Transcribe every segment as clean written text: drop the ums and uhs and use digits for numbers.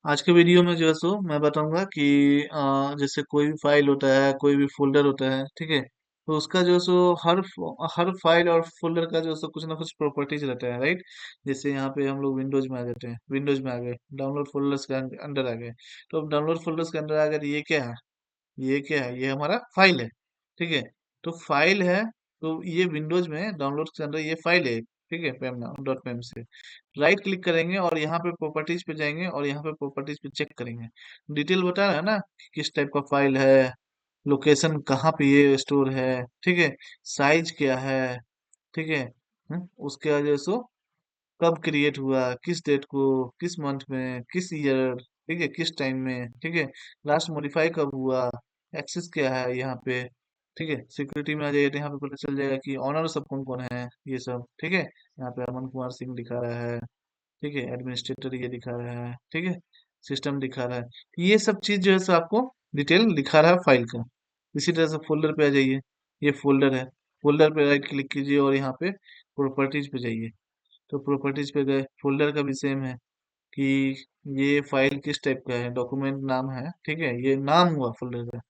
आज के वीडियो में जो है सो मैं बताऊंगा कि जैसे कोई भी फाइल होता है, कोई भी फोल्डर होता है, ठीक है। तो उसका जो है सो हर फाइल और फोल्डर का जो है सो कुछ ना कुछ प्रॉपर्टीज रहता है, राइट। जैसे यहाँ पे हम लोग विंडोज में आ जाते हैं, विंडोज में आ गए, डाउनलोड फोल्डर्स के अंदर आ गए। तो अब डाउनलोड फोल्डर्स के अंदर आ गए तो ये क्या है? ये क्या है? ये हमारा फाइल है, ठीक है। तो फाइल है, तो ये विंडोज में डाउनलोड के अंदर ये फाइल है, ठीक है। पेम डॉट पेम से राइट क्लिक करेंगे और यहाँ पे प्रॉपर्टीज पे जाएंगे और यहाँ पे प्रॉपर्टीज पे चेक करेंगे। डिटेल बता रहा है ना कि किस टाइप का फाइल है, लोकेशन कहाँ पे ये स्टोर है, ठीक है। साइज क्या है, ठीक है। उसके वजह से कब क्रिएट हुआ, किस डेट को, किस मंथ में, किस ईयर, ठीक है, किस टाइम में, ठीक है। लास्ट मॉडिफाई कब हुआ, एक्सेस क्या है यहाँ पे, ठीक है। सिक्योरिटी में आ जाइए तो यहाँ पे पता चल जाएगा कि ऑनर सब कौन कौन है, ये सब, ठीक है। यहाँ पे अमन कुमार सिंह दिखा रहा है, ठीक है। एडमिनिस्ट्रेटर ये दिखा रहा है, ठीक है। सिस्टम दिखा रहा है। ये सब चीज जो है सो आपको डिटेल दिखा रहा है फाइल का। इसी तरह से फोल्डर पे आ जाइए, ये फोल्डर है। फोल्डर पे राइट क्लिक कीजिए और यहाँ पे प्रॉपर्टीज पे जाइए। तो प्रॉपर्टीज पे गए, फोल्डर का भी सेम है कि ये फाइल किस टाइप का है, डॉक्यूमेंट नाम है, ठीक है। ये नाम हुआ फोल्डर का।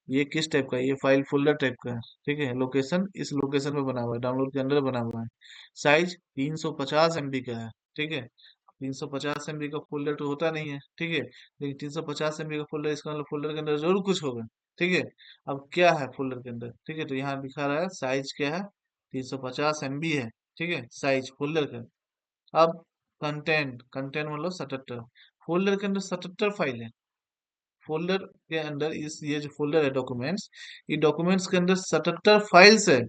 ये किस टाइप का है? ये फाइल फोल्डर टाइप का है, ठीक है। लोकेशन इस लोकेशन में बना हुआ है, डाउनलोड के अंदर बना हुआ है। साइज 350 MB का है, ठीक है। 350 MB का फोल्डर तो होता नहीं है, ठीक है। लेकिन 350 MB का फोल्डर, इसका मतलब फोल्डर के अंदर जरूर कुछ होगा, ठीक है। अब क्या है फोल्डर के अंदर, ठीक है। तो यहाँ दिखा रहा है साइज क्या है, 350 MB है, ठीक है, साइज फोल्डर का। अब कंटेंट, कंटेंट मतलब 77। फोल्डर के अंदर 77 फाइल है। फोल्डर के अंदर इस ये जो फोल्डर है डॉक्यूमेंट्स, ये डॉक्यूमेंट्स के अंदर 77 फाइल्स है।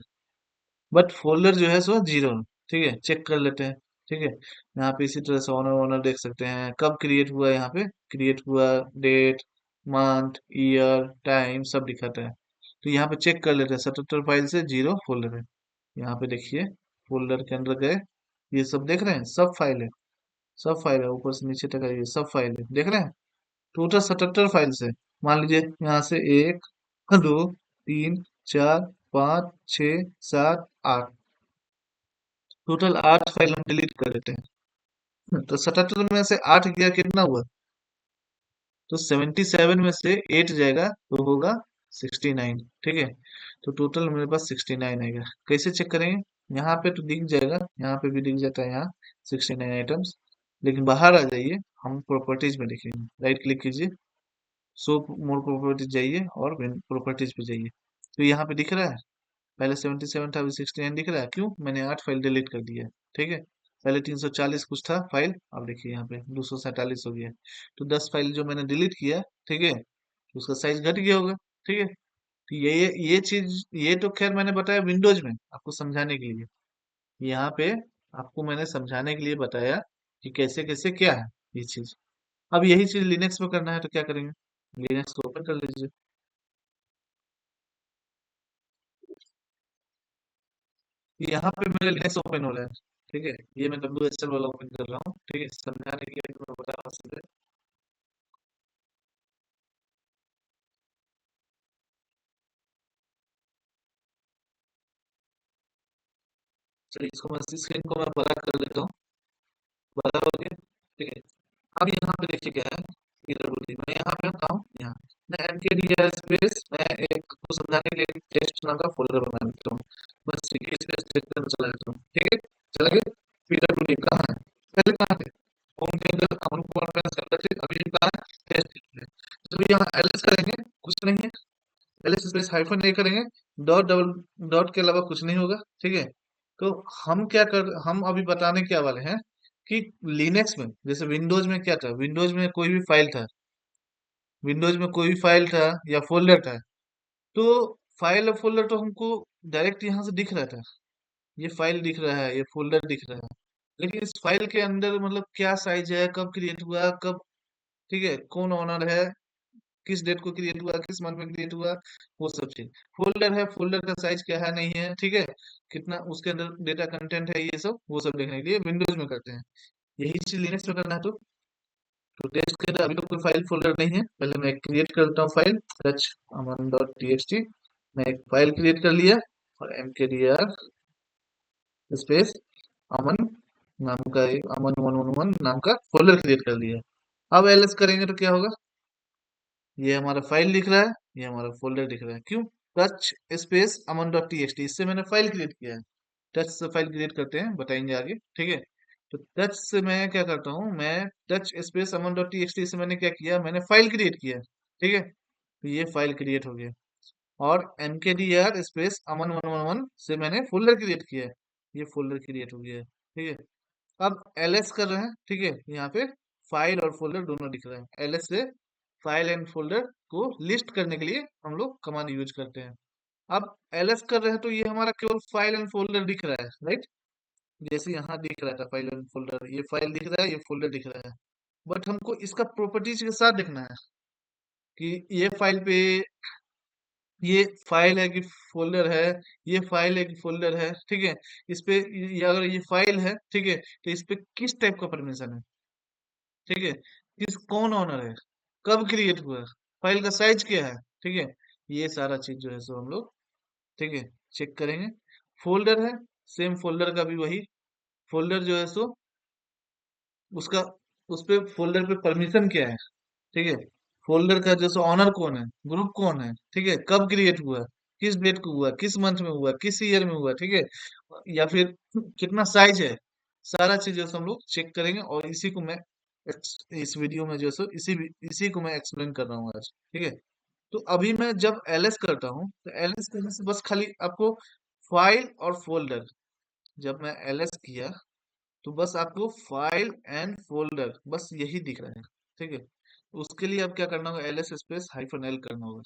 बट फोल्डर जो है सो जीरो, ठीक है। चेक कर लेते हैं, ठीक है। यहाँ पे इसी तरह से ऑनर ऑनर देख सकते हैं, कब क्रिएट हुआ है, यहाँ पे क्रिएट हुआ, डेट, मंथ, ईयर, टाइम सब दिखाता है। तो यहाँ पे चेक कर लेते हैं, 77 फाइल से जीरो फोल्डर है। यहाँ पे देखिए, फोल्डर के अंदर गए, ये सब देख रहे हैं, सब फाइल है, सब फाइल है, ऊपर से नीचे तक है, ये सब फाइल है, देख रहे हैं। टोटल 77 फाइल्स है। मान लीजिए यहाँ से एक, दो, तीन, चार, पाँच, छ, सात, आठ, टोटल 8 फाइल हम डिलीट कर देते हैं। तो 77 में से 8 गया, कितना हुआ? तो 77 में से 8 जाएगा तो होगा 69, ठीक है। तो टोटल मेरे पास 69 आएगा। कैसे चेक करेंगे? यहाँ पे तो दिख जाएगा, यहाँ पे भी दिख जाता है, यहाँ 69 आइटम्स। लेकिन बाहर आ जाइए, हम प्रॉपर्टीज में देखेंगे, राइट क्लिक कीजिए, शो मोर प्रॉपर्टीज जाइए और प्रॉपर्टीज पे जाइए। तो यहाँ पे दिख रहा है, पहले 77 था, अभी 69 दिख रहा है। क्यों? मैंने 8 फाइल डिलीट कर दिया है, ठीक है। पहले 340 कुछ था फाइल, अब देखिए यहाँ पे 247 हो गया। तो 10 फाइल जो मैंने डिलीट किया, ठीक है, तो उसका साइज घट गया होगा, ठीक है। तो ये चीज, ये तो खैर मैंने बताया विंडोज में आपको समझाने के लिए। यहाँ पे आपको मैंने समझाने के लिए बताया कि कैसे कैसे क्या है ये चीज। अब यही चीज लिनक्स में करना है तो क्या करेंगे? लिनक्स को ओपन कर लीजिए। यहाँ पे मेरे लिनक्स ओपन हो रहा है, ठीक है। ये मैं WSL वाला ओपन कर रहा हूँ, ठीक है, समझाने के लिए मैं बता रहा हूँ सीधे। चलिए इसको मैं स्क्रीन को मैं बड़ा कर देता हूँ, बड़ा हो गया, ठीक है। अब यहाँ पे देखिए क्या है, इधर बोलिए, मैं यहाँ पे हूँ, यहाँ मैं mkdir स्पेस, मैं एक को समझाने के लिए टेस्ट नाम का फोल्डर बना देता हूँ। बस ठीक है, स्पेस टेस्ट में चला जाता हूँ, ठीक है। चला गया। पीडब्ल्यूडी बोलिए कहाँ है, पहले कहाँ थे? होम के अंदर अमन कुमार फ्रेंड्स कर रहे थे, अभी कहाँ है? टेस्ट में। जब यहाँ एलएस करेंगे, कुछ नहीं है। एलएस स्पेस हाइफन नहीं करेंगे, डॉट डबल डॉट के अलावा कुछ नहीं होगा, ठीक है। तो हम अभी बताने क्या वाले हैं कि लिनक्स में जैसे विंडोज में क्या था, विंडोज में कोई भी फाइल था, विंडोज में कोई भी फाइल था या फोल्डर था, तो फाइल और फोल्डर तो हमको डायरेक्ट यहाँ से दिख रहा था। ये फाइल दिख रहा है, ये फोल्डर दिख रहा है। लेकिन इस फाइल के अंदर मतलब क्या साइज है, कब क्रिएट हुआ, कब, ठीक है, कौन ऑनर है, किस डेट को क्रिएट हुआ, किस मंथ में क्रिएट हुआ, वो सब चीज। फोल्डर है, फोल्डर का साइज क्या है, नहीं है, ठीक है, कितना उसके अंदर डेटा कंटेंट है, ये सब वो सब देखने के लिए विंडोज में करते हैं। यही चीज लिनक्स में करना है। तो टेस्ट के अंदर अभी तो कोई फाइल फोल्डर नहीं है, पहले मैं क्रिएट करता हूँ फाइल, टच अमन डॉट टीएक्सटी। मैं एक फाइल क्रिएट कर लिया और mkdir स्पेस अमन नाम का, एक अमन 111 नाम का फोल्डर क्रिएट कर लिया। अब एलएस करेंगे तो क्या होगा, ये हमारा फाइल दिख रहा है, ये हमारा फोल्डर दिख रहा है। क्यों? टच स्पेस अमन डॉट टी एक्स टी, इससे मैंने फाइल क्रिएट किया है। टच से फाइल क्रिएट करते हैं, बताएंगे आगे, ठीक है। तो टच से मैं क्या करता हूँ, मैं टच स्पेस अमन डॉट टी एक्स टी से मैंने क्या किया, मैंने फाइल क्रिएट किया, ठीक है। तो ये फाइल क्रिएट हो गया। और mkdir स्पेस अमन 111 से मैंने फोल्डर क्रिएट किया है, ये फोल्डर क्रिएट हो गया है, ठीक है। अब एलएस कर रहे हैं, ठीक है। यहाँ पे फाइल और फोल्डर दोनों दिख रहे हैं। एलएस से फाइल एंड फोल्डर को लिस्ट करने के लिए हम लोग कमांड यूज करते हैं। अब एलएस कर रहे हैं तो ये हमारा केवल फाइल एंड फोल्डर दिख रहा है, राइट। जैसे यहाँ दिख रहा था फाइल एंड फोल्डर, ये फाइल दिख रहा है, ये फोल्डर दिख रहा है। बट हमको इसका प्रॉपर्टीज के साथ देखना है कि ये फाइल पे, ये फाइल है कि फोल्डर है, ये फाइल है कि फोल्डर है, ठीक है। इस पे अगर ये फाइल है, ठीक है, तो इस पे किस टाइप का परमिशन है, ठीक है। किस कौन ओनर है, कब क्रिएट हुआ है, फाइल का साइज क्या है, ठीक है। ये सारा चीज जो है सो हम लोग, ठीक है, चेक करेंगे। फोल्डर है, सेम फोल्डर का भी वही फोल्डर जो है सो उसका, उस पे फोल्डर पे परमिशन क्या है, ठीक है। फोल्डर का जैसे ऑनर कौन है, ग्रुप कौन है, ठीक है, कब क्रिएट हुआ, किस डेट को हुआ, किस मंथ में हुआ, किस ईयर में हुआ, ठीक है। या फिर कितना साइज है, सारा चीज जैसे हम लोग चेक करेंगे। और इसी को मैं इस वीडियो में जो है सो इसी को मैं एक्सप्लेन कर रहा हूँ आज, ठीक है। तो अभी मैं जब एलएस करता हूँ तो एलएस करने से बस खाली आपको फाइल और फोल्डर, जब मैं एलएस किया तो बस आपको फाइल एंड फोल्डर बस यही दिख रहा है, ठीक है। उसके लिए अब क्या करना होगा, L S space hyphen L करना होगा।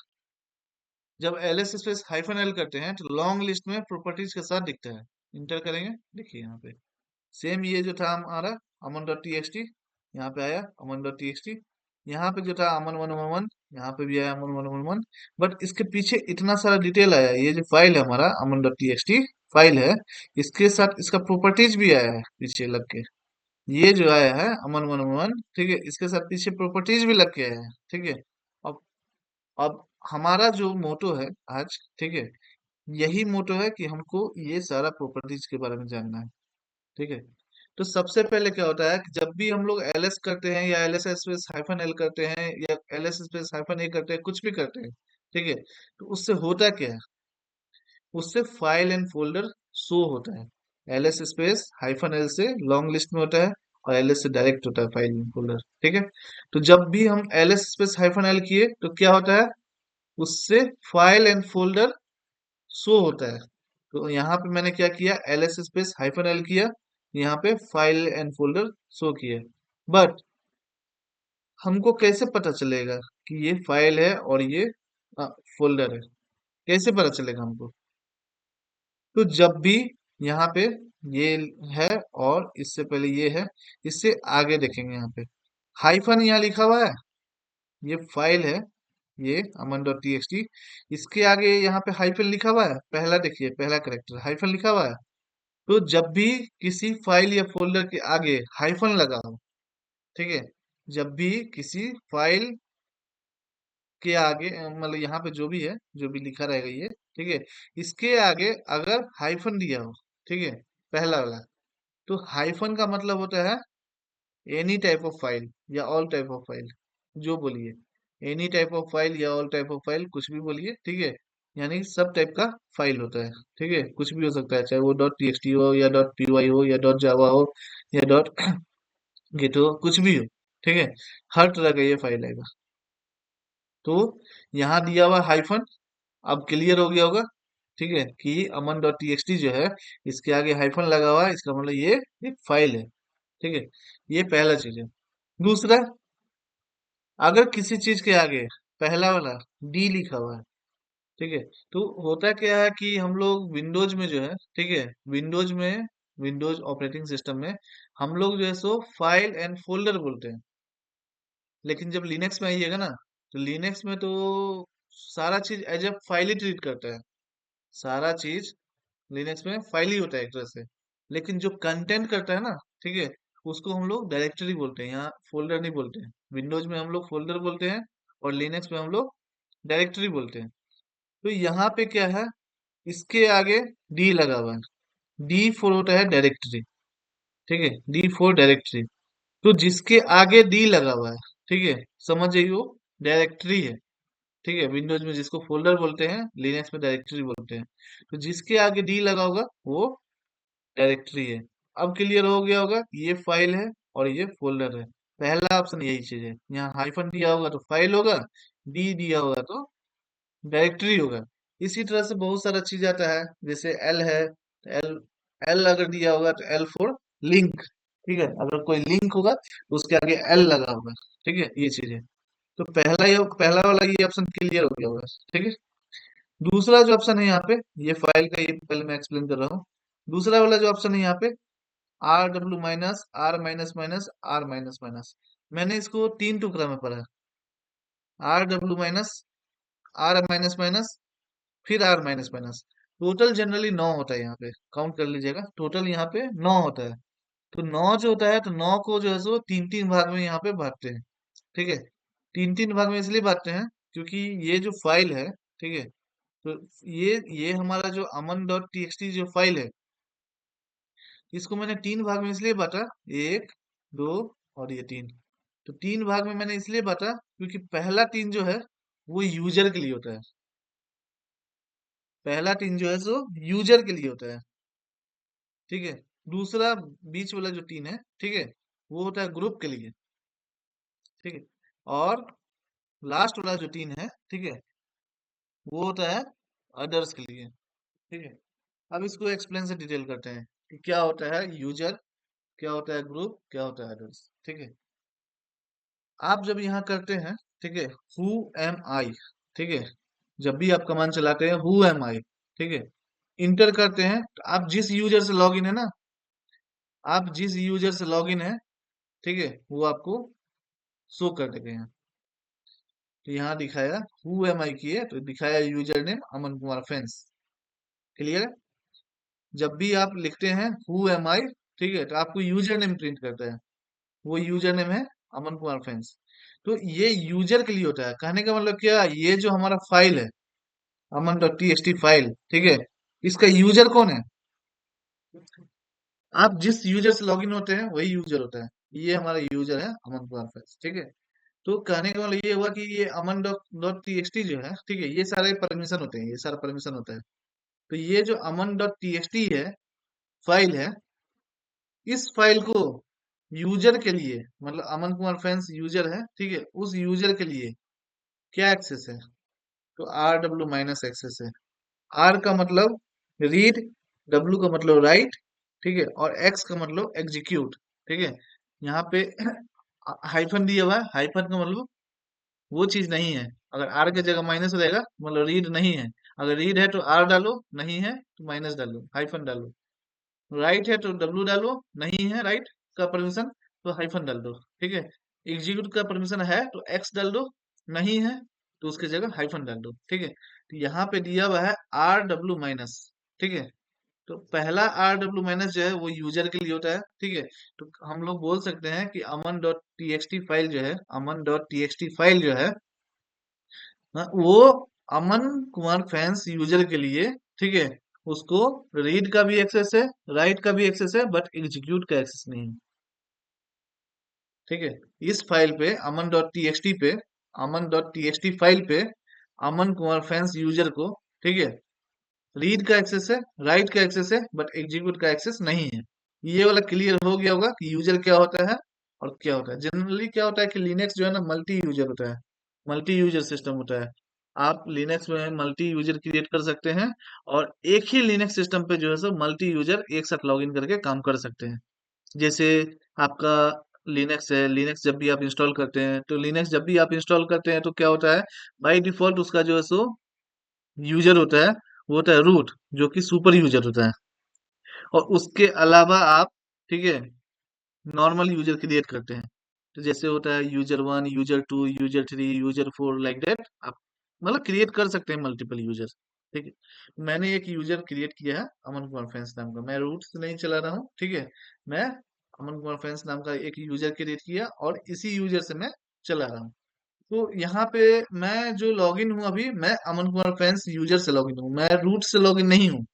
जब L S space hyphen L करते हैं तो लॉन्ग लिस्ट में प्रॉपर्टीज के साथ दिखता है। इंटर करेंगे, देखिए यहाँ पे सेम ये जो था हमारा Aman dot T X T, यहाँ पे आया अमन डॉट टी एक्स टी। यहाँ पे जो था अमन वन वन वन, यहाँ पे भी आया अमन वन वन वन। बट इसके पीछे इतना सारा डिटेल आया, ये जो फाइल है हमारा Aman dot T X T file है, इसके साथ इसका प्रॉपर्टीज भी आया है पीछे लग के। ये जो आया है अमन वन वन, ठीक है, इसके साथ पीछे प्रॉपर्टीज भी लग के आया है, ठीक है। अब अब हमारा जो मोटो है आज, ठीक है, यही मोटो है कि हमको ये सारा प्रॉपर्टीज के बारे में जानना है, ठीक है। तो सबसे पहले क्या होता है कि जब भी हम लोग एलएस करते हैं या एलएस स्पेस हाइफन एल करते हैं या एलएस स्पेस हाइफन ए करते हैं, कुछ भी करते हैं, ठीक है, तो उससे होता क्या है, उससे फाइल एंड फोल्डर शो होता है। एलएस स्पेस हाइफन एल से लॉन्ग लिस्ट में होता है, और एलएस से डायरेक्ट होता है फाइल एंड फोल्डर, ठीक है। तो जब भी हम एलएस स्पेस हाइफन एल किए तो क्या होता है, उससे फाइल एंड फोल्डर शो होता है। तो यहाँ पे मैंने क्या किया, एलएस स्पेस हाइफन एल किया, यहाँ पे फाइल एंड फोल्डर शो किया। बट हमको कैसे पता चलेगा कि ये फाइल है और ये फोल्डर है, कैसे पता चलेगा हमको? तो जब भी यहाँ पे ये है और इससे पहले ये है, इससे आगे देखेंगे यहाँ पे हाइफन यहाँ लिखा हुआ है, ये फाइल है, ये Aman dot T X T. इसके आगे यहाँ पे हाइफन लिखा हुआ है, पहला देखिए पहला करेक्टर हाइफन लिखा हुआ है। तो जब भी किसी फाइल या फोल्डर के आगे हाइफन लगा हो, ठीक है, जब भी किसी फाइल के आगे मतलब यहाँ पे जो भी है, जो भी लिखा रहेगा ये, ठीक है, इसके आगे अगर हाइफन दिया हो, ठीक है, पहला वाला, तो हाइफन का मतलब होता है एनी टाइप ऑफ फाइल या ऑल टाइप ऑफ फाइल, जो बोलिए, एनी टाइप ऑफ फाइल या ऑल टाइप ऑफ फाइल, कुछ भी बोलिए, ठीक है। यानी सब टाइप का फाइल होता है, ठीक है, कुछ भी हो सकता है, चाहे वो डॉट टीएक्सटी हो या डॉट पीवाई हो या डॉट जावा हो या डॉट गिट हो, कुछ भी हो, ठीक है, हर तरह का ये फाइल आएगा। तो यहाँ दिया हुआ हाइफन, अब क्लियर हो गया होगा, ठीक है, कि अमन डॉट टीएक्सटी जो है, इसके आगे हाइफन लगा हुआ है, इसका मतलब ये एक फाइल है, ठीक है। ये पहला चीज है। दूसरा, अगर किसी चीज के आगे पहला वाला डी लिखा हुआ है, ठीक है, तो होता क्या है कि हम लोग विंडोज में जो है, ठीक है, विंडोज में, विंडोज ऑपरेटिंग सिस्टम में हम लोग जो है सो फाइल एंड फोल्डर बोलते हैं। लेकिन जब लिनक्स में आइएगा ना, तो लिनक्स में तो सारा चीज एज ए फाइल ही ट्रीट करता है, सारा चीज लिनक्स में फाइल ही होता है एक तरह से। लेकिन जो कंटेंट करता है ना, ठीक है, उसको हम लोग डायरेक्टरी बोलते हैं, यहाँ फोल्डर नहीं बोलते हैं। विंडोज में हम लोग फोल्डर बोलते हैं और लिनक्स में हम लोग डायरेक्टरी बोलते हैं। तो यहाँ पे क्या है, इसके आगे डी लगा हुआ है, डी फोर होता है डायरेक्टरी, ठीक है, डी फोर डायरेक्टरी। तो जिसके आगे डी लगा हुआ है, ठीक है, समझ जाइए वो डायरेक्टरी है। ठीक है, विंडोज में जिसको फोल्डर बोलते हैं, लिनक्स में डायरेक्टरी बोलते हैं। तो जिसके आगे डी लगा होगा वो डायरेक्टरी है। अब क्लियर हो गया होगा कि ये फाइल है और ये फोल्डर है। पहला ऑप्शन यही चीज है, यहाँ हाइफन दिया होगा तो फाइल होगा, डी दिया होगा तो डायरेक्टरी होगा। इसी तरह से बहुत सारा चीज आता है, जैसे एल है तो एल, एल अगर दिया होगा तो एल फॉर लिंक। ठीक है, अगर कोई लिंक होगा तो उसके आगे एल लगा होगा। ठीक है, ये चीज है। तो पहला वाला ये ऑप्शन क्लियर हो गया होगा। ठीक है, दूसरा जो ऑप्शन है यहाँ पे, ये फाइल का, ये पहले मैं एक्सप्लेन कर रहा हूँ। दूसरा वाला जो ऑप्शन है यहाँ पे, R W minus R minus minus R minus minus, मैंने इसको तीन टुकड़ा में पढ़ा। R W minus, R minus minus, फिर R minus minus. Total generally 9 होता है यहाँ पे, काउंट कर लीजिएगा, टोटल यहाँ पे 9 होता है। तो 9 जो होता है, तो 9 को जो है सो तीन तीन भाग में यहाँ पे बांटते हैं। ठीक है, तीन तीन भाग में इसलिए बांटते हैं क्योंकि ये जो फाइल है, ठीक है, तो ये हमारा जो अमन डॉट टीएक्सटी जो फाइल है, इसको मैंने तीन भाग में इसलिए बांटा, एक, दो और ये तीन। तो तीन भाग में मैंने इसलिए बांटा क्योंकि पहला तीन जो है वो यूजर के लिए होता है। पहला तीन जो है सो यूजर के लिए होता है। ठीक है, दूसरा बीच वाला जो तीन है, ठीक है, वो होता है ग्रुप के लिए। ठीक है, और लास्ट वाला जो तीन है, ठीक है, वो होता है अदर्स के लिए। ठीक है, अब इसको एक्सप्लेन से डिटेल करते हैं कि क्या होता है यूजर, क्या होता है ग्रुप, क्या होता है अदर्स। ठीक है, आप जब यहाँ करते हैं, ठीक है, हु एम आई, ठीक है, जब भी आप कमांड चलाते हैं हु एम आई, ठीक है, इंटर करते हैं, तो आप जिस यूजर से लॉगिन है ना, आप जिस यूजर से लॉगिन है, ठीक है, वो आपको शो कर देंगे यहाँ। तो यहाँ दिखाया हु एम आई किए तो दिखाया user name Aman Kumar fans. Clear है? जब भी आप लिखते हैं हु एम आई, ठीक है, तो आपको यूजर नेम प्रिंट करता है। वो यूजर नेम है अमन कुमार फैंस। तो ये यूजर के लिए होता है। कहने का मतलब क्या, ये जो हमारा फाइल है Aman dot T S T file, ठीक है, इसका यूजर कौन है? आप जिस यूजर से लॉगिन होते हैं वही यूजर होता है। ये हमारा यूजर है अमन कुमार फैंस। ठीक है, तो कहने का मतलब ये हुआ कि ये Aman dot dot T X T जो है, ठीक है, ये सारे परमिशन होते हैं, ये सारा परमिशन होता है। तो ये जो अमन डॉट टी एक्स टी है, फाइल है, इस फाइल को यूजर के लिए, मतलब अमन कुमार फैंस यूजर है, ठीक है, उस यूजर के लिए क्या एक्सेस है? तो आर डब्ल्यू माइनस एक्सेस है। आर का मतलब रीड, डब्ल्यू का मतलब राइट, ठीक है, और एक्स का मतलब एग्जीक्यूट। ठीक है, यहाँ पे हाइफन दिया हुआ है, हाइफन का मतलब वो चीज नहीं है। अगर आर की जगह माइनस रहेगा मतलब रीड नहीं है। अगर रीड है तो आर डालो, नहीं है तो माइनस डालो, हाइफन डालो। राइट है तो डब्लू डालो, नहीं है राइट का परमिशन तो हाइफन डाल दो। ठीक है, एग्जीक्यूट का परमिशन है तो एक्स डाल दो, नहीं है तो उसकी जगह हाइफन डाल दो। ठीक है, तो यहाँ पे दिया हुआ है आर डब्ल्यू माइनस। ठीक है, तो पहला आर डब्ल्यू माइनस जो है वो यूजर के लिए होता है। ठीक है, तो हम लोग बोल सकते हैं कि Aman dot T X T file जो है, Aman dot T X T file जो है, हाँ, वो अमन कुमार फैंस यूजर के लिए, ठीक है, उसको रीड का भी एक्सेस है, राइट का भी एक्सेस है, बट एग्जीक्यूट का एक्सेस नहीं है। ठीक है, इस फाइल पे Aman dot T X T पे, Aman dot T X T file पे अमन कुमार फैंस यूजर को, ठीक है, रीड का एक्सेस है, राइट का एक्सेस है, बट एग्जीक्यूट का एक्सेस नहीं है। ये वाला क्लियर हो गया होगा कि यूजर क्या होता है और क्या होता है। जनरली क्या होता है कि लिनक्स जो है ना मल्टी यूजर होता है, मल्टी यूजर सिस्टम होता है। आप लिनक्स में मल्टी यूजर क्रिएट कर सकते हैं और एक ही लिनक्स सिस्टम पे जो है सो मल्टी यूजर एक साथ लॉगिन करके काम कर सकते हैं। जैसे आपका लिनक्स है, लिनक्स जब भी आप इंस्टॉल करते हैं, तो लिनक्स जब भी आप इंस्टॉल करते हैं तो क्या होता है, बाय डिफॉल्ट उसका जो है सो यूजर होता है, वो होता है रूट, जो कि सुपर यूजर होता है। और उसके अलावा आप, ठीक है, नॉर्मल यूजर क्रिएट करते हैं। तो जैसे होता है user one, user two, user three, user four, like that आप मतलब क्रिएट कर सकते हैं मल्टीपल यूजर। ठीक है, मैंने एक यूजर क्रिएट किया है अमन कुमार फैंस नाम का, मैं रूट से नहीं चला रहा हूँ। ठीक है, मैं अमन कुमार फैंस नाम का एक यूजर क्रिएट किया और इसी यूजर से मैं चला रहा हूँ। तो यहाँ पे मैं जो लॉगिन हूँ अभी, मैं अमन कुमार फैंस यूजर से लॉगिन हूँ, मैं रूट से लॉगिन नहीं हूँ।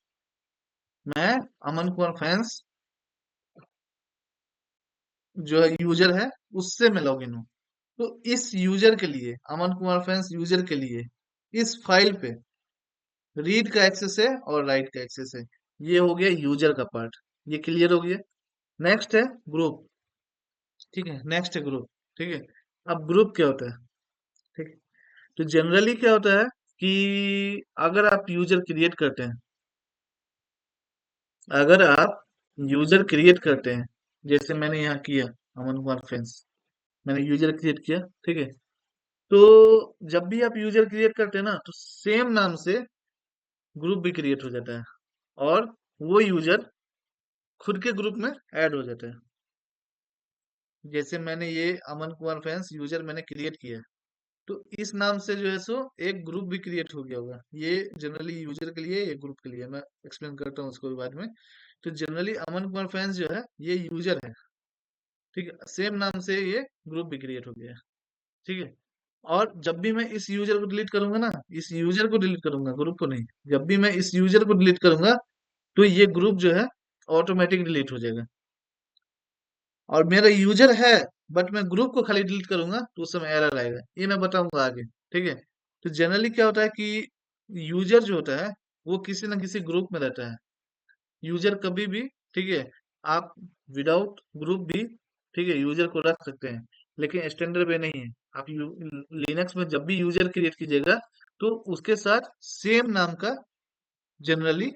मैं अमन कुमार फैंस जो है यूजर है, उससे मैं लॉगिन हूँ। तो इस यूजर के लिए, अमन कुमार फैंस यूजर के लिए इस फाइल पे रीड का एक्सेस है और राइट का एक्सेस है। ये हो गया यूजर का पार्ट। ये क्लियर हो गया। नेक्स्ट है ग्रुप। ठीक है, नेक्स्ट है ग्रुप। ठीक है। अब ग्रुप क्या होता है? ठीक है। तो जनरली क्या होता है कि अगर आप यूजर क्रिएट करते हैं, अगर आप यूजर क्रिएट करते हैं, जैसे मैंने यहाँ किया, अमन कुमार फैंस, मैंने यूजर क्रिएट किया। ठीक है। तो जब भी आप यूजर क्रिएट करते हैं ना, तो सेम नाम से ग्रुप भी क्रिएट हो जाता है, और वो यूजर खुद के ग्रुप में ऐड हो जाता है। जैसे मैंने ये अमन कुमार फैंस यूजर मैंने क्रिएट किया, तो इस नाम से जो है सो एक ग्रुप भी क्रिएट हो गया होगा। ये जनरली यूजर के लिए, ये ग्रुप के लिए, मैं एक्सप्लेन करता हूँ उसको भी बाद में। तो जनरली अमन कुमार फैंस जो है ये यूजर है। ठीक है, सेम नाम से ये ग्रुप भी क्रिएट हो गया है। ठीक है। और जब भी मैं इस यूजर को डिलीट करूंगा ना, इस यूजर को डिलीट करूंगा, ग्रुप को नहीं, जब भी मैं इस यूजर को डिलीट करूंगा, तो ये ग्रुप जो है ऑटोमेटिक डिलीट हो जाएगा। और मेरा यूजर है, बट मैं ग्रुप को खाली डिलीट करूंगा तो उस समय एरर आएगा। ये मैं बताऊंगा आगे। ठीक है। तो जनरली क्या होता है कि यूजर जो होता है वो किसी ना किसी ग्रुप में रहता है। यूजर कभी भी, ठीक है, आप विदाउट ग्रुप भी, ठीक है, यूजर को रख सकते हैं, लेकिन स्टैंडर्ड वे नहीं है। आप लिनक्स में जब भी यूजर क्रिएट कीजिएगा, तो उसके साथ सेम नाम का जनरली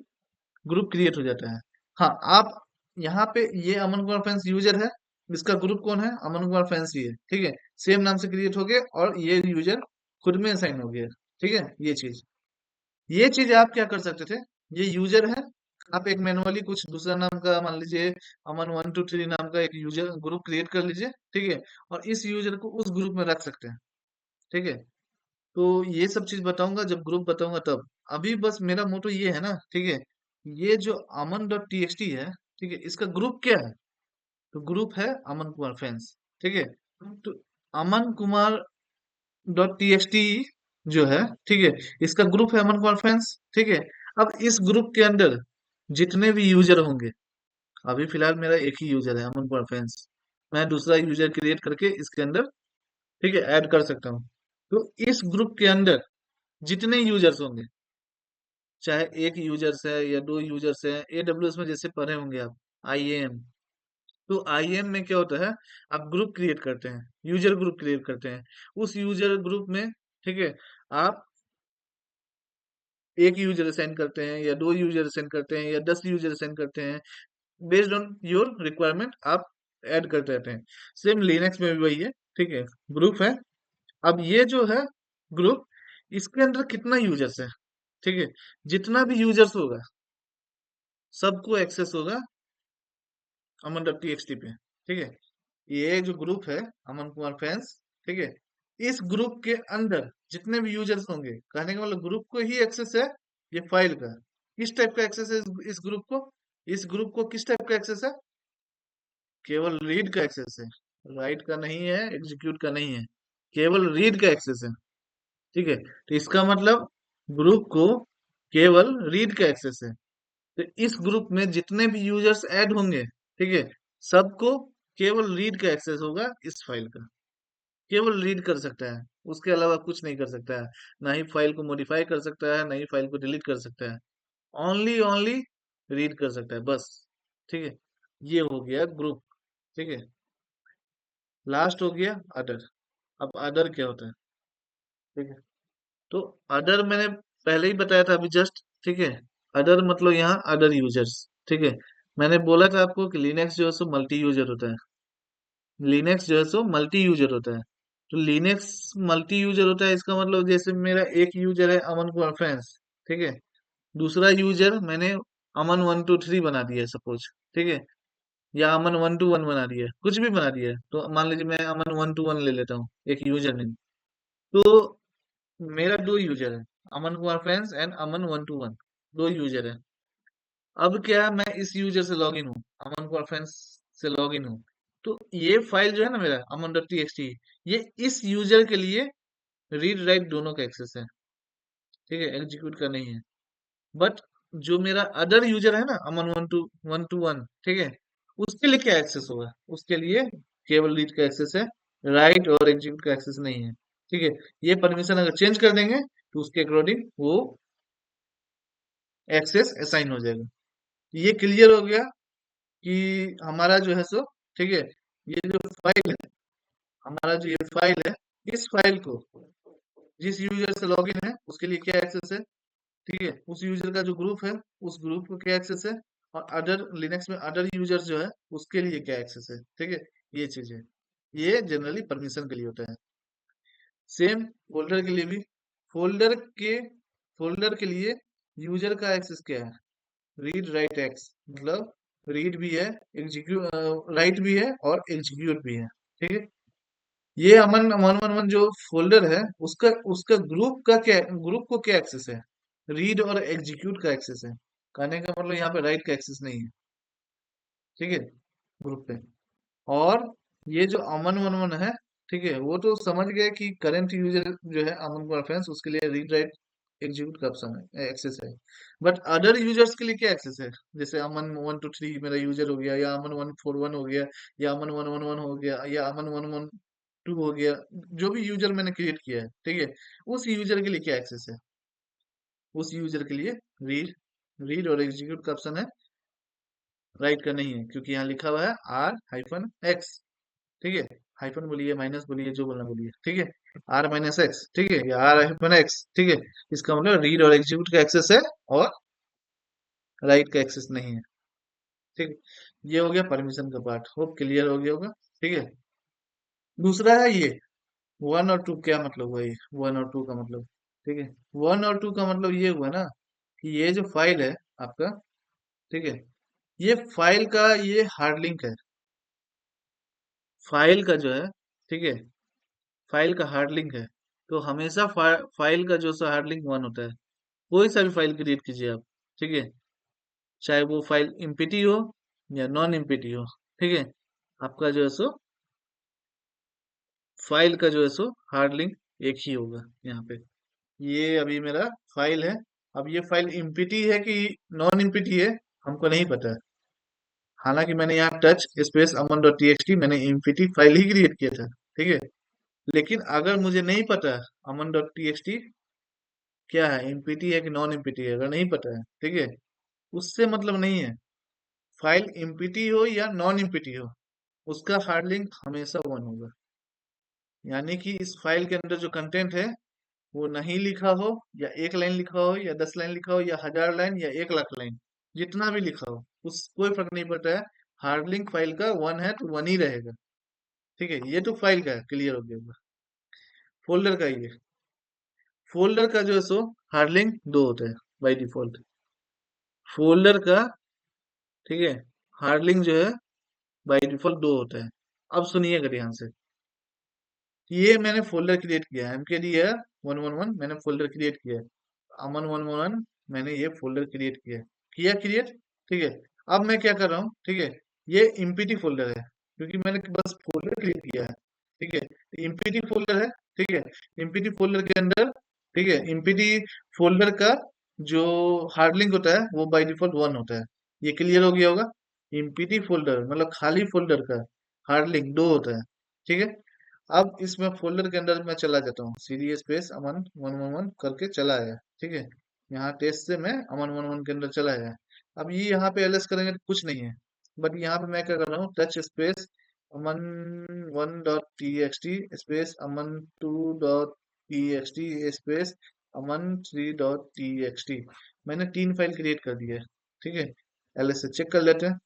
ग्रुप क्रिएट हो जाता है। हाँ, आप यहाँ पे ये अमन कुमार फैंस यूजर है, इसका ग्रुप कौन है? अमन कुमार फैंस ही है। ठीक है। सेम नाम से क्रिएट हो गया और ये यूजर खुद में असाइन हो गया। ठीक है। ये चीज आप क्या कर सकते थे? ये यूजर है, आप एक मैनुअली कुछ दूसरा नाम का, मान लीजिए अमन 1 2 3 नाम का एक यूजर ग्रुप क्रिएट कर लीजिए। ठीक है। और इस यूजर को उस ग्रुप में रख सकते हैं। ठीक है। तो ये सब चीज बताऊंगा जब ग्रुप बताऊंगा तब। अभी बस मेरा मोटो ये है ना। ठीक है। ये जो अमन डॉट टी एक्स टी है, ठीक है, इसका ग्रुप क्या है? तो ग्रुप है अमन कुमार फैंस। ठीक है। तो Aman Kumar dot T X T जो है, ठीक है, इसका ग्रुप है अमन कुमार फैंस। ठीक है। अब इस ग्रुप के अंदर जितने भी यूजर होंगे, अभी फिलहाल मेरा एक ही यूजर है अमन कुमार फैंस, मैं दूसरा यूजर क्रिएट करके इसके अंदर, ठीक है, ऐड कर सकता हूँ। तो इस ग्रुप के अंदर जितने यूजर्स होंगे, चाहे एक यूजर्स है या दो यूजर्स है, एडब्ल्यूएस में जैसे पढ़े होंगे आप, आईएएम। तो आईएएम में क्या होता है, आप ग्रुप क्रिएट करते हैं, यूजर ग्रुप क्रिएट करते हैं। उस यूजर ग्रुप में, ठीक है, आप एक यूजर असाइन करते हैं या दो यूजर असाइन करते हैं या 10 यूजर असाइन करते हैं, बेस्ड ऑन योर रिक्वायरमेंट आप ऐड करते रहते हैं। सेम लिनक्स में भी वही है। ठीक है। ग्रुप है। अब ये जो है ग्रुप, इसके अंदर कितना यूजर्स है, ठीक है, जितना भी यूजर्स होगा सबको एक्सेस होगा अमन डॉट टी पे। ठीक है। ये जो ग्रुप है अमन कुमार फैंस, ठीक है, इस ग्रुप के अंदर जितने भी यूजर्स होंगे, कहने का मतलब ग्रुप को ही एक्सेस है ये फाइल का। किस टाइप का एक्सेस है इस ग्रुप को? इस ग्रुप को किस टाइप का एक्सेस है? केवल रीड का एक्सेस है, राइट का नहीं है, एग्जीक्यूट का नहीं है, केवल रीड का एक्सेस है। ठीक है। तो इसका मतलब ग्रुप को केवल रीड का एक्सेस है। तो इस ग्रुप में जितने भी यूजर्स ऐड होंगे, ठीक है, सबको केवल रीड का एक्सेस होगा इस फाइल का। केवल रीड कर सकता है, उसके अलावा कुछ नहीं कर सकता है। ना ही फाइल को मॉडिफाई कर सकता है, ना ही फाइल को डिलीट कर सकता है। ओनली ओनली रीड कर सकता है बस। ठीक है। ये हो गया ग्रुप। ठीक है। लास्ट हो गया अदर। अब अदर क्या होता है? ठीक है। तो अदर मैंने पहले ही बताया था अभी जस्ट। ठीक है। अदर मतलब यहाँ अदर यूजर्स। ठीक है। मैंने बोला था आपको कि लिनक्स जो है सो मल्टी यूजर होता है। लिनक्स जो है सो मल्टी यूजर होता है। तो लिनक्स मल्टी यूजर होता है, इसका मतलब जैसे मेरा एक यूजर है अमन कुमार फैंस। ठीक है। दूसरा यूजर मैंने अमन 1 2 3 बना दिया है सपोज। ठीक है। या अमन 1 2 1 बना दिया है, कुछ भी बना दिया है, तो मान लीजिए मैं अमन 1 2 1 ले लेता हूँ एक यूजर नेम। तो मेरा दो यूजर है, अमन कुमार फैंस एंड अमन 1 2 1, दो यूजर है। अब क्या है, मैं इस यूजर से लॉग इन हूँ, अमन कुमार फैंस से लॉग इन हूँ। तो ये फाइल जो है ना मेरा अमन डॉट टी एक्स टी, ये इस यूजर के लिए रीड राइट दोनों का एक्सेस है। ठीक है, एग्जीक्यूट का नहीं है। बट जो मेरा अदर यूजर है ना अमन 1 2 1, ठीक है, उसके लिए क्या एक्सेस होगा? उसके लिए केवल रीड का एक्सेस है। राइट और एग्जीक्यूट का एक्सेस नहीं है। ठीक है, ये परमिशन अगर चेंज कर देंगे तो उसके अकॉर्डिंग वो एक्सेस असाइन हो जाएगा। ये क्लियर हो गया कि हमारा जो है सो, ठीक है, ये जो फाइल है, हमारा जो ये फाइल है, इस फाइल को जिस यूजर से लॉगिन है उसके लिए क्या एक्सेस है, ठीक है, उस यूजर का जो ग्रुप है उस ग्रुप को क्या एक्सेस है, और अदर लिनक्स में अदर यूजर जो है उसके लिए क्या एक्सेस है। ठीक है, ये चीज है, ये जनरली परमिशन के लिए होता है। सेम फोल्डर के लिए भी, फोल्डर के फोल्डर के लिए यूजर का एक्सेस क्या है, रीड राइट एक्स, मतलब रीड भी है, एग्जीक्यूट राइट भी है और एग्जीक्यूट भी है। ठीक है, ये अमन वन वन वन जो फोल्डर है उसका उसका ग्रुप का क्या, ग्रुप को क्या एक्सेस है, रीड और एग्जीक्यूट का एक्सेस है। कहने का मतलब यहाँ पे राइट का एक्सेस नहीं है। ठीक है, ग्रुप पे। और ये जो अमन वन वन है, ठीक है, वो तो समझ गए कि करंट यूजर जो है अमन को रेफरेंस उसके लिए रीड राइट एग्जीक्यूट का ऑप्शन है, एक्सेस है। बट अदर यूजर्स के लिए क्या एक्सेस है, जैसे अमन 123 मेरा यूजर हो गया, या अमन 141 हो गया, या अमन 111 हो गया, या अमन 112 हो गया, जो भी यूजर मैंने क्रिएट किया है, ठीक है, उस यूजर के लिए क्या एक्सेस है, उस यूजर के लिए रीड रीड और एग्जीक्यूट का ऑप्शन है, राइट का नहीं है, क्योंकि यहाँ लिखा हुआ है R-X। ठीक है, हाइफन बोलिए, माइनस बोलिए, जो बोलना बोलिए, ठीक है, R-X, ठीक है, या R-X, ठीक है, इसका मतलब रीड और एग्जीक्यूट का एक्सेस है और राइट का एक्सेस नहीं है। ठीक है, ये हो गया परमिशन का पार्ट, होप क्लियर हो गया होगा। ठीक है, दूसरा है ये वन और टू, क्या मतलब हुआ ये वन और टू का मतलब, ठीक है, वन और टू का मतलब ये हुआ ना कि ये जो फाइल है आपका, ठीक है, ये फाइल का ये हार्ड लिंक है, फाइल का जो है, ठीक है, फाइल का हार्ड लिंक है। तो हमेशा फाइल का जो सा हार्ड लिंक वन होता है। कोई सा भी फाइल क्रिएट कीजिए आप, ठीक है, चाहे वो फाइल एमपीटी हो या नॉन एमपीटी हो, ठीक है, आपका जो है सो फाइल का जो है सो हार्ड लिंक एक ही होगा यहाँ पे। ये अभी मेरा फाइल है, अब ये फाइल एमपीटी है कि नॉन एमपीटी है हमको नहीं पता है। हालांकि मैंने यहाँ टच स्पेस अमन डॉट टी मैंने एमपीटी फाइल ही क्रिएट किया था, ठीक है, लेकिन अगर मुझे नहीं पता अमन डॉट टी क्या है, एमपीटी है कि नॉन एमपीटी है, अगर नहीं पता है, ठीक है, उससे मतलब नहीं है। फाइल एमपीटी हो या नॉन एमपीटी हो, उसका हार्ड लिंक हमेशा वन होगा। यानी कि इस फाइल के अंदर जो कंटेंट है वो नहीं लिखा हो, या एक लाइन लिखा हो, या 10 लाइन लिखा हो, या 1000 लाइन, या 1 लाख लाइन, जितना भी लिखा हो उस कोई फर्क नहीं पड़ता है। हार्ड लिंक फाइल का वन है तो वन ही रहेगा। ठीक है, ये तो फाइल का है, क्लियर हो गया होगा। फोल्डर का ये, फोल्डर का जो है सो हार्ड लिंक दो होता है बाई डिफॉल्ट। फोल्डर का, ठीक है, हार्ड लिंक जो है बाई डिफॉल्ट दो होता है। अब सुनिए अगर ध्यान से, ये मैंने फोल्डर क्रिएट किया है, एमके है 111, मैंने फोल्डर क्रिएट किया है, अमन 111, मैंने ये फोल्डर क्रिएट किया है, किया क्रिएट। ठीक है, अब मैं क्या कर रहा हूँ, ठीक है, ये एमपीटी फोल्डर है क्योंकि मैंने बस फोल्डर क्रिएट किया है। ठीक है, एमपीटी फोल्डर है, ठीक है, एमपीटी फोल्डर के अंदर, ठीक है, एमपीटी फोल्डर का जो हार्ड लिंक होता है वो बाय डिफॉल्ट वन होता है। ये क्लियर हो गया होगा, एमपीटी फोल्डर मतलब खाली फोल्डर का हार्ड लिंक दो होता है। ठीक है, अब इसमें फोल्डर के अंदर मैं चला जाता हूँ, सीडी स्पेस अमन 111 करके चला आया, ठीक है, यहाँ टेस्ट से मैं अमन 111 के अंदर चला आया। अब ये यहाँ पे एलएस करेंगे तो कुछ नहीं है, बट यहाँ पे मैं क्या कर रहा हूँ, टच स्पेस अमन 1.txt स्पेस अमन 2.txt स्पेस अमन 3.txt, मैंने 3 फाइल क्रिएट कर दी है। ठीक है, एलएस से चेक कर लेते हैं।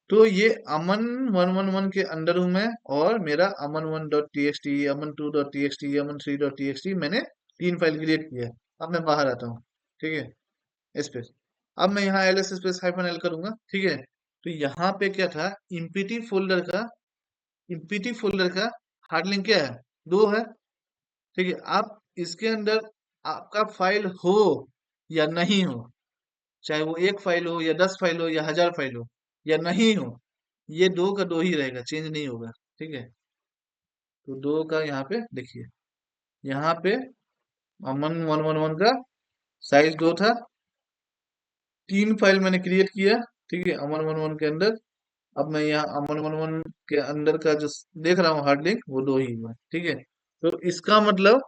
तो ये अमन 111 के अंडर हूं मैं, और मेरा अमन 1.txt, अमन 2.txt, अमन 3.txt, मैंने 3 फाइल क्रिएट किया है। अब मैं बाहर आता हूँ, ठीक है, स्पेस, अब मैं यहाँ ls स्पेस हाइफन एल करूंगा, ठीक है, तो यहाँ पे क्या था, इम्पीटी फोल्डर का, इम्पीटी फोल्डर का हार्ड लिंक क्या है, दो है। ठीक है, आप इसके अंदर आपका फाइल हो या नहीं हो, चाहे वो 1 फाइल हो या 10 फाइल हो या 1000 फाइल हो या नहीं हो, ये दो का दो ही रहेगा, चेंज नहीं होगा। ठीक है, तो दो का यहाँ पे देखिए, यहाँ पे अमन 111 का साइज दो था, 3 फाइल मैंने क्रिएट किया, ठीक है, अमन 111 के अंदर, अब मैं यहाँ अमन वन वन के अंदर का जो देख रहा हूँ हार्ड लिंक, वो दो ही हुआ है, ठीक है। तो इसका मतलब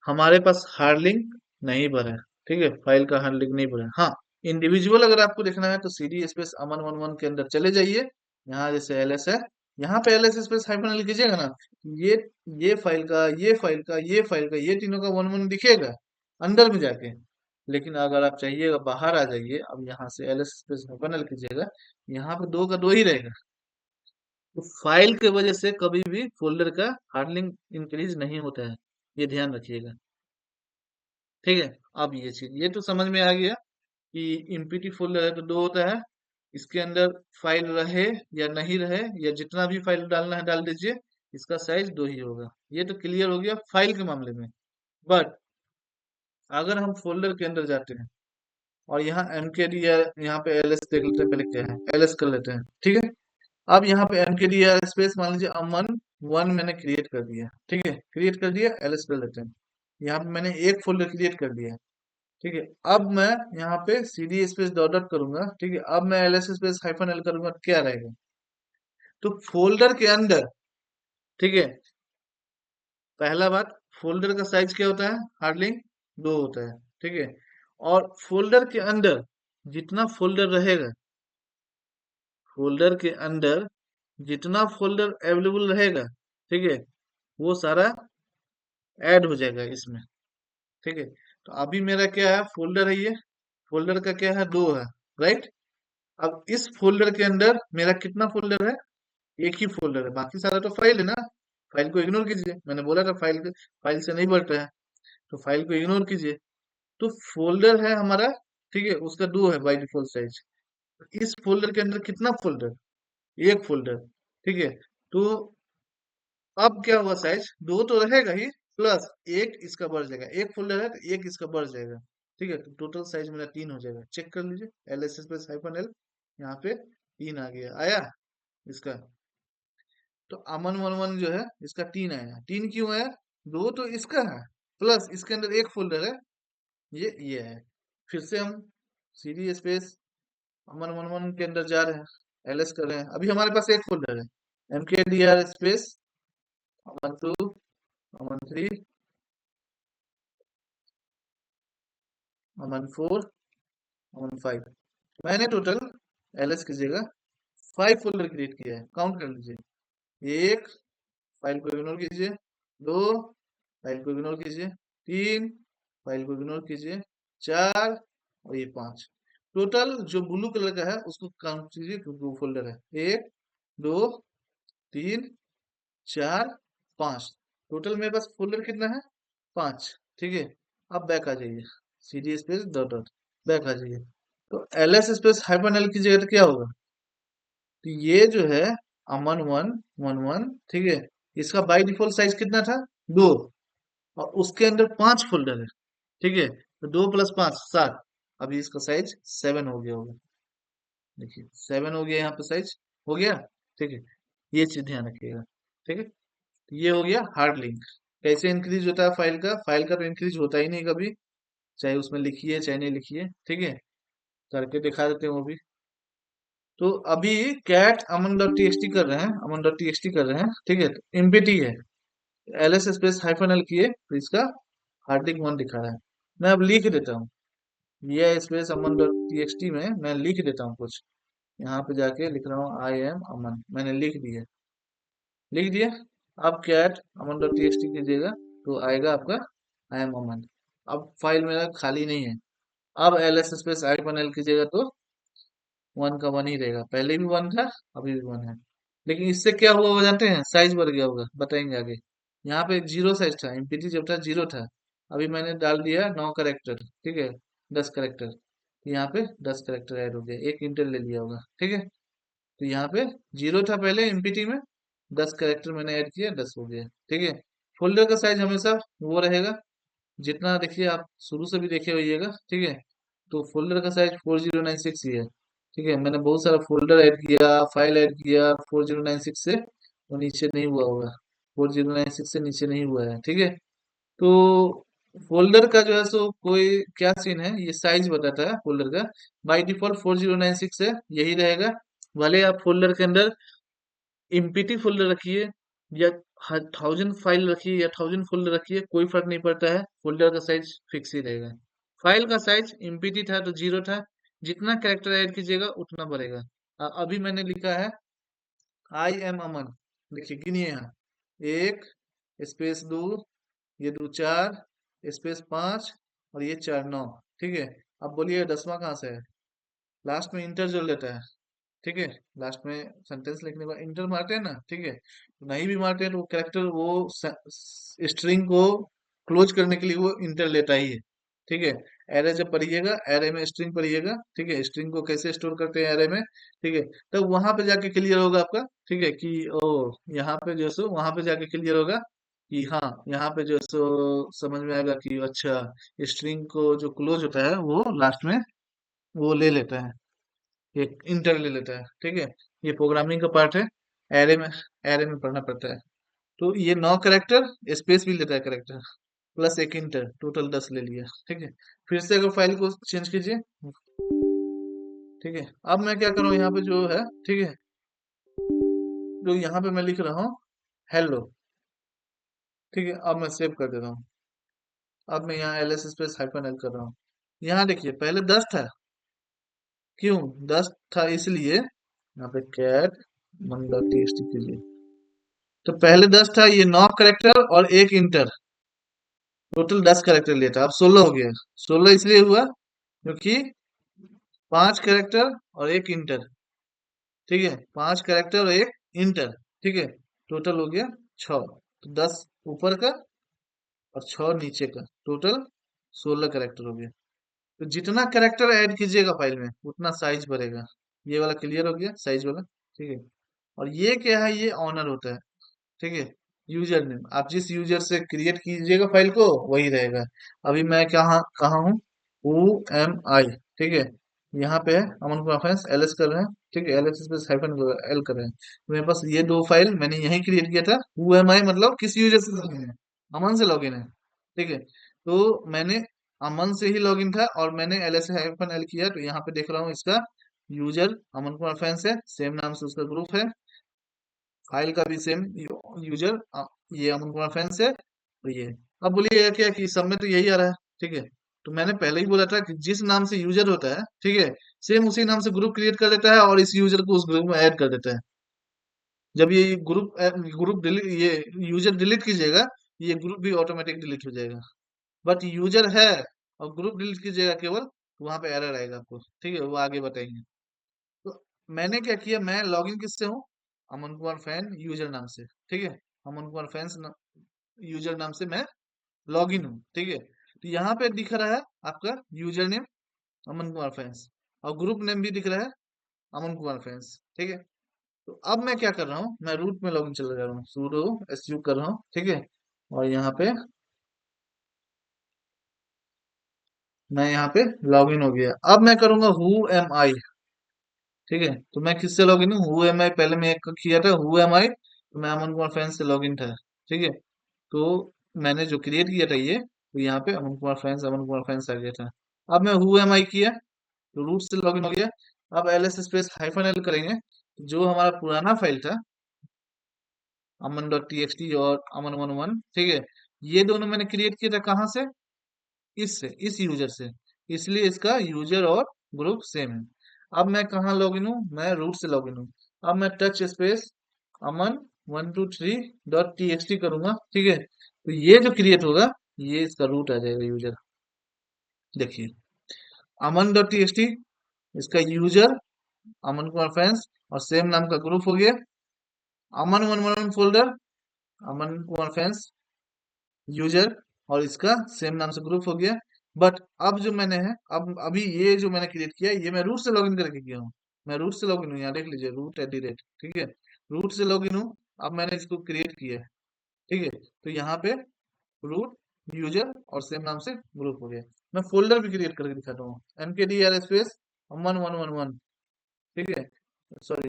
हमारे पास हार्ड लिंक नहीं भरा है, ठीक है, फाइल का हार्ड लिंक नहीं भरा है। हाँ, इंडिविजुअल अगर आपको देखना है तो CD space Aman one one के अंदर चले जाइए। यहाँ जैसे एलएस है, यहाँ पे एलएस स्पेस हाइफन एल कीजिएगा ना, ये ये फाइल का, ये फाइल का, ये फाइल का, ये तीनों का वन वन दिखेगा अंदर में जाके। लेकिन अगर आप चाहिएगा बाहर आ जाइए, अब यहाँ से एलएस स्पेस हाइफन एल कीजिएगा, यहाँ पे दो का दो ही रहेगा। तो फाइल के वजह से कभी भी फोल्डर का हार्ड लिंक इंक्रीज नहीं होता है, ये ध्यान रखिएगा, ठीक है। अब ये चीज ये तो समझ में आ गया कि एमपीटी फोल्डर है तो दो होता है, इसके अंदर फाइल रहे या नहीं रहे, या जितना भी फाइल डालना है डाल दीजिए, इसका साइज दो ही होगा। ये तो क्लियर हो गया फाइल के मामले में। बट अगर हम फोल्डर के अंदर जाते हैं और यहाँ एमकेडी या यहाँ पे एलएस देख लेते हैं, पहले क्या है एलएस कर लेते हैं, ठीक है। अब यहाँ पे एमकेडी या स्पेस मान लीजिए अमन वन मैंने क्रिएट कर दिया, ठीक है, क्रिएट कर दिया, एलएस कर लेते हैं। यहाँ पे मैंने एक फोल्डर क्रिएट कर दिया, ठीक है। अब मैं यहाँ पे सीडी स्पेस डॉट डॉट करूंगा, ठीक है। अब मैं एलएस स्पेस हाइफन एल करूंगा तो क्या रहेगा, तो फोल्डर के अंदर, ठीक है, पहला बात, फोल्डर का साइज क्या होता है, हार्ड लिंक दो होता है, ठीक है। और फोल्डर के अंदर जितना फोल्डर रहेगा, फोल्डर के अंदर जितना फोल्डर अवेलेबल रहेगा, ठीक है, वो सारा ऐड हो जाएगा इसमें, ठीक है। तो अभी मेरा क्या है, फोल्डर है ये, फोल्डर का क्या है, दो है, राइट। अब इस फोल्डर के अंदर मेरा कितना फोल्डर है, एक ही फोल्डर है, बाकी सारा तो फाइल है ना। फाइल को इग्नोर कीजिए, मैंने बोला था फाइल फाइल से नहीं बढ़ता है, तो फाइल को इग्नोर कीजिए। तो फोल्डर है हमारा, ठीक है, उसका दो है बाई डिफॉल्ट साइज। इस फोल्डर के अंदर कितना फोल्डर, एक फोल्डर, ठीक है। तो अब क्या हुआ, साइज दो तो रहेगा ही, प्लस एक इसका बढ़ जाएगा, एक फोल्डर है तो एक इसका बढ़ जाएगा, ठीक है। तो टोटल साइज मेरा तीन हो जाएगा, चेक कर लीजिए, L S S hyphen L, यहाँ पे तीन आ गया, आया इसका। तो अमन वन वन जो है इसका तीन आया, तीन क्यों आया, दो तो इसका है, प्लस इसके अंदर एक फोल्डर है, ये है। फिर से हम CD space Aman one one के अंदर जा रहे हैं, एलएस कर रहे हैं, अभी हमारे पास एक फोल्डर है, MKDR space Aman two, Aman three, Aman four, Aman five. मैंने टोटल एलएस कीजिएगा फाइव फोल्डर क्रिएट किया है, काउंट कर लीजिए, एक, फाइल को इग्नोर कीजिए, दो, फाइल को इग्नोर कीजिए, तीन, फाइल को इग्नोर कीजिए, चार, और ये पांच। टोटल जो ब्लू कलर का है उसको काउंट कीजिए, क्योंकि वो फोल्डर है, एक, दो, तीन, चार, पांच। टोटल मेरे पास फोल्डर कितना है, पांच, ठीक है। अब बैक आ जाइए, CD space dot dot, back आ जाइए। तो एलएस स्पेस हाइफन एल की जगह तो क्या होगा, तो ये जो है अमन वन वन वन, ठीक है, इसका बाय डिफॉल्ट साइज कितना था, दो, और उसके अंदर पांच फोल्डर है, ठीक है। तो दो प्लस पांच सात, अभी इसका साइज सेवन हो गया होगा, देखिए सेवन हो गया यहाँ पे साइज, हो गया, ठीक है। ये चीज ध्यान रखिएगा, ठीक है। तो ये हो गया हार्ड लिंक। कैसे इंक्रीज होता है फाइल का, फाइल का तो इंक्रीज होता ही नहीं कभी, चाहे उसमें लिखिए चाहे नहीं लिखिए, ठीक है। करके दिखा देते हैं वो भी। तो अभी कैट अमन डॉट टी एक्स टी कर रहे हैं, अमन डॉट टी एक्स टी कर रहे हैं, ठीक है, तो एमपीटी है, L S space hyphen L किए तो इसका हार्ड लिंक वन दिखा रहा है। मैं अब लिख देता हूँ, ये स्पेस अमन डॉट टी एक्स टी में मैं लिख देता हूँ कुछ, यहाँ पे जाके लिख रहा हूँ आई एम अमन, मैंने लिख दिया, लिख दिया। अब कैट अमन डॉट टी एक्स टी कीजिएगा तो आएगा आपका आई एम अमन। अब फाइल मेरा खाली नहीं है, अब L S space hyphen L कीजिएगा तो वन का वन ही रहेगा, पहले भी वन था, अभी भी वन है। लेकिन इससे क्या हुआ वो जानते हैं, साइज बढ़ गया होगा, बताएंगे आगे। यहाँ पे जीरो साइज था, एमपीटी जब था जीरो था, अभी मैंने डाल दिया नौ करेक्टर, ठीक है, 10 करेक्टर, यहाँ पे 10 करेक्टर ऐड हो गया, एक इंटर ले लिया होगा, ठीक है। तो यहाँ पे जीरो था पहले एमपीटी में, 10 करेक्टर मैंने ऐड किया, 10 हो गया, ठीक है। फोल्डर का साइज हमेशा वो रहेगा, जितना देखिए आप शुरू से भी देखे होइएगा, ठीक है। तो फोल्डर का साइज 4096 ही है, ठीक है। मैंने बहुत सारा फोल्डर ऐड किया, फाइल ऐड किया, 4096 से वो नीचे नहीं हुआ होगा, 4096 से नीचे नहीं हुआ है, ठीक है। तो फोल्डर का जो है सो कोई क्या सीन है, ये साइज बताता है फोल्डर का। बाय डिफॉल्ट 4096 है, यही रहेगा। भले आप फोल्डर के अंदर एमपीटी फोल्डर रखिए या 1000 फाइल रखिए या 1000 फोल्डर रखिए, कोई फर्क नहीं पड़ता है, फोल्डर का साइज फिक्स ही रहेगा। फाइल का साइज एमपीटी था तो 0 था, जितना कैरेक्टर ऐड कीजिएगा उतना बढ़ेगा। अभी मैंने लिखा है आई एम अमन, देखिए गिनिए यहाँ, एक स्पेस दो, ये दो चार, स्पेस पाँच, और ये चार नौ। ठीक है, अब बोलिए 10वां कहाँ से है? लास्ट में इंटर जोड़ लेता है। ठीक है, लास्ट में सेंटेंस लिखने के बाद इंटर मारते हैं ना, ठीक है। नहीं भी मारते हैं तो वो कैरेक्टर वो स्ट्रिंग को क्लोज करने के लिए वो इंटर लेता ही है। ठीक है, एरे जब पढ़िएगा, एरे में स्ट्रिंग पढ़िएगा, ठीक है, स्ट्रिंग को कैसे स्टोर करते हैं एरे में, ठीक है, तब वहां पे जाके क्लियर होगा आपका। ठीक है कि ओ यहाँ पे जो है सो वहां पे जाके क्लियर होगा कि हाँ, यहाँ पे जो है सो समझ में आएगा कि अच्छा, स्ट्रिंग को जो क्लोज होता है वो लास्ट में वो ले लेता है, एक इंटर ले लेता है। ठीक है, ये प्रोग्रामिंग का पार्ट है। एरे में एरे में पढ़ना पड़ता है। तो ये 9 कैरेक्टर, स्पेस भी लेता है कैरेक्टर, प्लस एक इंटर, टोटल 10 ले लिया। ठीक है, फिर से अगर फाइल को चेंज कीजिए। ठीक है, अब मैं क्या करूँ यहाँ पे जो है, ठीक है, जो यहाँ पे मैं लिख रहा हूँ हेलो। ठीक है, अब मैं सेव कर देता हूँ। अब मैं यहाँ L S space hyphen L कर रहा हूँ। यहाँ देखिए पहले 10 था, क्यों 10 था? इसलिए यहाँ पे कैट मन डॉट टीएक्सटी कीजिए। तो पहले 10 था, ये 9 कैरेक्टर और एक इंटर, टोटल 10 कैरेक्टर लिया था, अब 16 हो गया। 16 इसलिए हुआ क्योंकि 5 कैरेक्टर और एक इंटर। ठीक है, 5 कैरेक्टर और एक इंटर। ठीक है, टोटल हो गया 6। तो 10 ऊपर का और 6 नीचे का, टोटल 16 कैरेक्टर हो गया। तो जितना कैरेक्टर ऐड कीजिएगा फाइल में उतना साइज बढ़ेगा। ये वाला क्लियर हो गया, साइज वाला। ठीक है, और ये क्या है? ये ऑनर होता है। ठीक है, यूजर नेम आप जिस यूजर से क्रिएट कीजिएगा फाइल को वही रहेगा। अभी मैं कहाँ कहाँ हूँ? हु एम आई। ठीक है, यहाँ पे है अमन प्रोफेंस एल एस कर रहे हैं। ठीक है, L S space hyphen L कर रहे हैं। तो मेरे पास ये दो फाइल मैंने यहीं क्रिएट किया था। हु एम आई मतलब किस यूजर से लॉगिन है? अमन से लॉगिन है। ठीक है, तो मैंने अमन से ही लॉगिन था और मैंने एल एस हाइफन एल किया, तो यहाँ पे देख रहा हूँ इसका यूजर अमन कुमार फैंस है, सेम नाम से उसका ग्रुप है। फाइल का भी सेम यूजर, ये अमन कुमार फैंस है। तो ये, अब बोलिए क्या कि सब में तो यही आ रहा है। ठीक है, तो मैंने पहले ही बोला था कि जिस नाम से यूजर होता है, ठीक है, सेम उसी नाम से ग्रुप क्रिएट कर लेता है और इस यूजर को उस ग्रुप में ऐड कर देता है। जब ये ग्रुप डिलीट, ये यूजर डिलीट कीजिएगा, ये ग्रुप भी ऑटोमेटिक डिलीट हो जाएगा। बट यूजर है और ग्रुप डिलीट कीजिएगा केवल, तो वहां पे एरर आएगा आपको। ठीक है, वो आगे बताएंगे। तो मैंने क्या किया, मैं लॉगिन किससे हूँ? अमन कुमार फैन यूजर नाम से। ठीक है, अमन कुमार फैंस यूजर नाम से मैं लॉगिन हूँ। ठीक है, तो यहाँ पे दिख रहा है आपका user name Aman Kumar fans, और ग्रुप नेम भी दिख रहा है अमन कुमार फैंस। ठीक है, तो अब मैं क्या कर रहा हूँ, मैं रूट में लॉगिन चला जा रहा हूँ, sudo su कर रहा हूँ। ठीक है, और यहाँ पे मैं यहाँ पे लॉगिन हो गया। अब मैं करूंगा हु एम आई। ठीक है, तो मैं किससे लॉगिन हूँ? हु एम आई पहले मैं एक किया था, हु एम आई, तो मैं अमन कुमार फैंस से लॉगिन था। ठीक है, तो मैंने जो क्रिएट किया था ये, तो यहाँ पे अमन कुमार फैंस आ गया था। अब मैं हु एम आई किया तो रूट से लॉगिन हो गया। अब L S space hyphen L करेंगे, जो हमारा पुराना फाइल था अमन डॉट टी एक्स टी और अमन वन वन, ठीक है, ये दोनों मैंने क्रिएट किया था कहाँ से? इससे, इस यूजर से। इसलिए इसका यूजर और ग्रुप सेम है। अब मैं कहाँ लॉगिन हूँ? मैं रूट से लॉगिन हूँ। अब मैं टच स्पेस अमन 123 डॉट टी एक्स टी करूंगा। ठीक है, तो ये जो क्रिएट होगा ये इसका रूट आ जाएगा यूजर। देखिए, अमन डॉट टी एक्स टी, इसका यूजर अमन कुमार फैंस और सेम नाम का ग्रुप हो गया। अमन one one folder, Aman Kumar fans user, और इसका सेम नाम से ग्रुप हो गया। बट अब जो मैंने है, अब अभी ये जो मैंने क्रिएट किया है, ये मैं रूट से लॉगिन करके किया हूँ। मैं रूट से लॉगिन हूँ, यहाँ देख लीजिए रूट एट दी रेट। ठीक है, रूट से लॉगिन हूँ। अब मैंने इसको क्रिएट किया है। ठीक है, तो यहाँ पे रूट यूजर और सेम नाम से ग्रुप हो गया। मैं फोल्डर भी क्रिएट करके दिखाता हूँ, mkdir space Aman one one one. ठीक है, sorry,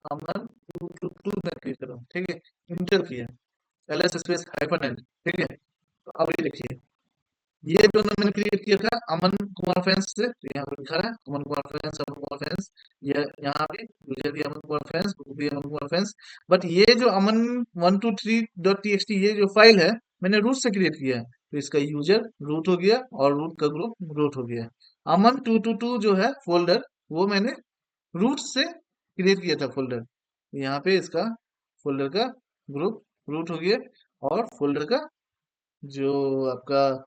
Aman two two two मैं क्लिक कर रहा हूँ। ठीक है, इंटर किया, L S space hyphen L. ठीक है, तो अब ये देखिए ये दोनों मैंने क्रिएट किया था अमन कुमार फैंस से, तो यहाँ पे लिखा है अमन कुमार फैंस, अमन कुमार फैंस। ये यहाँ पे यूजर भी अमन कुमार फैंस, बुक भी अमन कुमार फैंस। बट ये जो अमन 123.txt ये जो फाइल है, मैंने रूट से क्रिएट किया है, तो इसका यूजर रूट हो गया और रूट का ग्रुप रूट हो गया। अमन 222 जो है फोल्डर, वो मैंने रूट से क्रिएट किया था फोल्डर, यहाँ पे इसका फोल्डर का ग्रुप रूट हो गया, और फोल्डर का जो आपका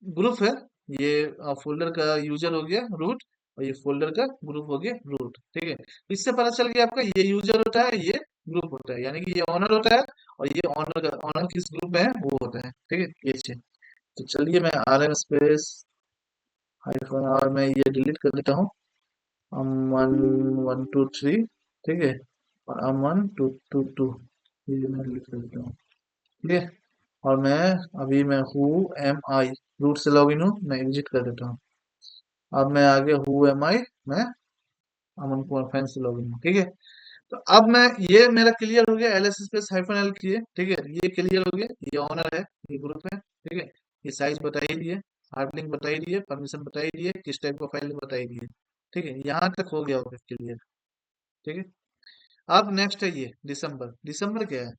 ग्रुप है, ये फोल्डर का यूजर हो गया रूट, और ये फोल्डर का ग्रुप हो गया रूट। ठीक है, इससे पता चल गया आपका ये यूजर होता है, ये ग्रुप होता है, यानी कि ये ऑनर होता है, और ये ऑनर किस ग्रुप में है वो होता है। ठीक है, ये चीज। तो चलिए मैं rm स्पेस हाइफन और मैं ये डिलीट कर देता हूँ, अमन 123। ठीक है, और अमन 222 ये मैं डिलीट कर देता हूँ। ठीक है, और मैं अभी मैं हु एम आई रूट से लॉगिन हूँ, मैं एग्जिट कर देता हूँ। अब मैं आगे हु एम आई, मैं अमन कुमार फैन से लॉगिन हूँ। ठीक है, तो अब मैं, ये मेरा क्लियर हो गया, L S space hyphen L किए। ठीक है, ये क्लियर हो गया, ये ऑनर है, ये ग्रुप है। ठीक है, ये साइज बता ही दिए, हार्ड लिंक बता ही दिए, परमिशन बता ही दिए, किस टाइप का फाइल बता ही दिए। ठीक है, यहाँ तक हो गया होगा क्लियर। ठीक है, अब नेक्स्ट है ये दिसंबर। दिसंबर क्या है?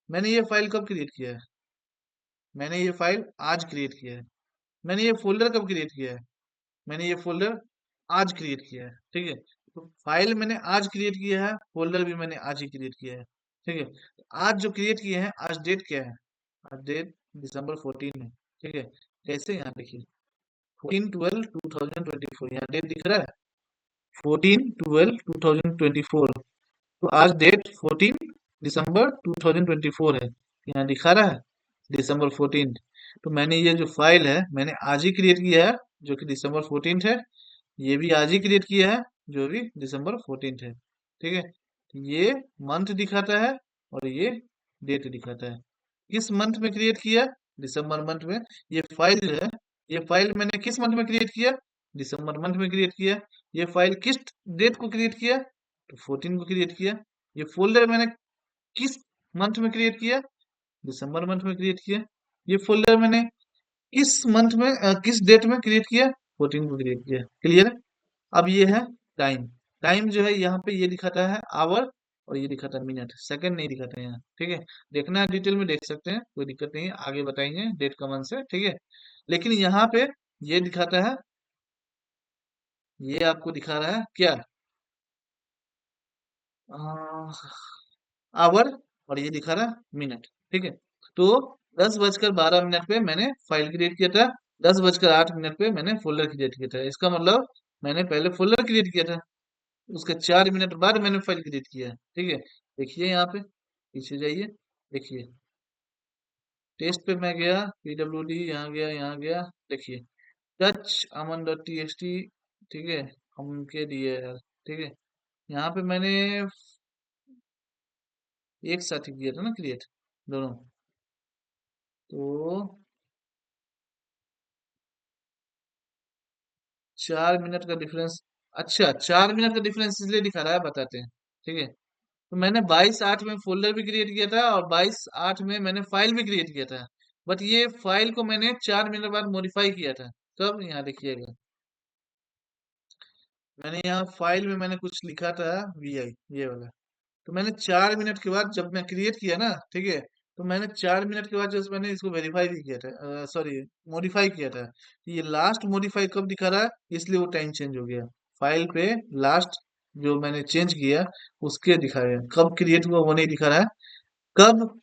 मैंने ये फाइल कब क्रिएट किया है? मैंने ये फाइल आज क्रिएट किया है। मैंने ये फोल्डर कब क्रिएट किया है? मैंने ये फोल्डर आज क्रिएट किया है। ठीक है, तो फाइल मैंने आज क्रिएट किया है, फोल्डर भी मैंने आज ही क्रिएट किया है। ठीक है, तो आज जो क्रिएट किए हैं, आज डेट क्या है? आज डेट दिसंबर 14 है। ठीक है, कैसे? यहाँ देखिए 14/12/2024, यहाँ डेट दिख रहा है 14/12/2024। तो आज डेट 14 दिसंबर 2024 है, यहाँ दिखा रहा है December 14। तो मैंने ये जो फाइल है, मैंने आज ही क्रिएट किया है, जो कि December 14 है। ये भी आज ही क्रिएट किया है, जो भी December 14 है। ठीक है, ये मंथ दिखाता है और ये डेट दिखाता है। किस मंथ में क्रिएट किया? दिसंबर मंथ में। ये फाइल जो है, ये फाइल मैंने किस मंथ में क्रिएट किया? दिसंबर मंथ में क्रिएट किया। ये फाइल किस डेट को क्रिएट किया? तो 14 को क्रिएट किया। ये फोल्डर मैंने किस मंथ में क्रिएट किया? दिसंबर मंथ में क्रिएट किया। ये फोल्डर मैंने किस मंथ में किस डेट में क्रिएट किया? 14 को क्रिएट किया। क्लियर है? अब ये है टाइम। टाइम जो है यहाँ पे ये दिखाता है आवर, और ये दिखाता है मिनट, सेकंड नहीं दिखाता है यहाँ। ठीक है, देखना है डिटेल में देख सकते हैं, कोई दिक्कत नहीं है, आगे बताएंगे डेट का मंथ से। ठीक है, लेकिन यहाँ पे ये दिखाता है, ये आपको दिखा रहा है क्या? आवर, और ये दिखा रहा है मिनट। ठीक है, तो 10:12 पे मैंने फाइल क्रिएट किया था, 10:08 पे मैंने फोल्डर क्रिएट किया था। इसका मतलब मैंने पहले फोल्डर क्रिएट किया था, उसके 4 मिनट बाद मैंने फाइल क्रिएट किया है। ठीक है, देखिए यहाँ पे पीछे जाइए, देखिए टेस्ट पे मैं गया, PWD यहाँ गया, यहाँ गया, देखिए टच अमन डॉट टी एक्स टी। ठीक है, हम के दिए यार। ठीक है, यहाँ पे मैंने एक साथ ही किया था ना क्रिएट, दोनों। तो 4 मिनट का डिफरेंस, अच्छा 4 मिनट का डिफरेंस इसलिए दिखा रहा है, बताते हैं। ठीक है, तो मैंने 22/8 में फोल्डर भी क्रिएट किया था, और 22/8 में मैंने फाइल भी क्रिएट किया था। बट ये फाइल को मैंने 4 मिनट बाद मॉडिफाई किया था। तब यहाँ देखिएगा, मैंने यहाँ फाइल में मैंने कुछ लिखा था VI, ये वाला। तो मैंने 4 मिनट के बाद जब मैं क्रिएट किया ना, ठीक है, तो मैंने 4 मिनट के बाद जब मैंने इसको वेरीफाई भी किया था, सॉरी मॉडिफाई किया था, ये लास्ट मॉडिफाई कब दिखा रहा है, इसलिए वो टाइम चेंज हो गया फाइल पे। लास्ट जो मैंने चेंज किया उसके दिखा रहा है, कब क्रिएट हुआ वो नहीं दिखा रहा है, कब।